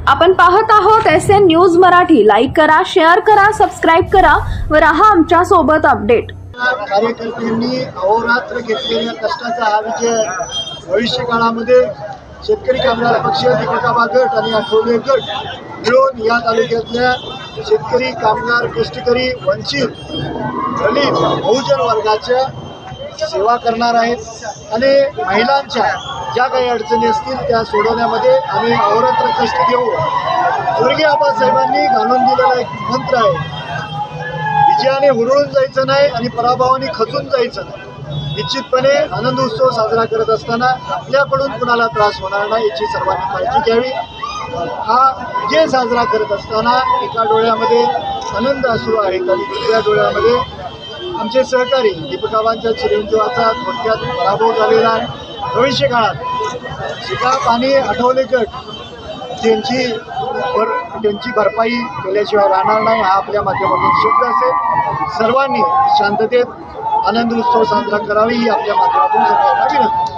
आपण पाहत आहोत SN न्यूज मराठी। लाईक करा, शेअर करा, सबस्क्राईब करा व रहा आमच्या सोबत अपडेट। कार्यकर्त्यांनी अहोरात्र घेतलेल्या कष्टाचा हा विजय भविष्य काळामध्ये शेतकरी कामगार पक्ष, दीपकाबा गट आणि आठवले गट मिळून या तालुक्यातल्या शेतकरी कामगार कष्टकरी वंचित दलित बहुजन वर्गाच्या सेवा करणार आहेत आणि महिलांच्या ज्या काही अडचणी असतील त्या सोडवण्यामध्ये आम्ही अहोरात्र कष्ट घेऊ। स्वर्गीय आबासाहेबांनी घालून दिलेला एक मंत्र आहे, विजयाने हुरळून जायचं नाही आणि पराभवाने खचून जायचं नाही। निश्चितपणे आनंद उत्सव साजरा करत असताना आपल्याकडून कुणाला त्रास होणार नाही याची सर्वांनी काळजी घ्यावी। हा विजय साजरा करत असताना एका डोळ्यामध्ये आनंद अश्रू आहेत आणि दुसऱ्या डोळ्यामध्ये आमचे सहकारी दीपकाबांच्या चिरंजीवाचा थोडक्यात पराभव झालेला आहे। भविष्य काळात शिकाप आणि आठवले गट त्यांची भरपाई केल्याशिवाय राहणार नाही हा आपल्या माध्यमातून शब्द असेल। सर्वांनी शांततेत आनंद उत्सव साजरा करावा ही आपल्या माध्यमातून सर्वांना विनंती।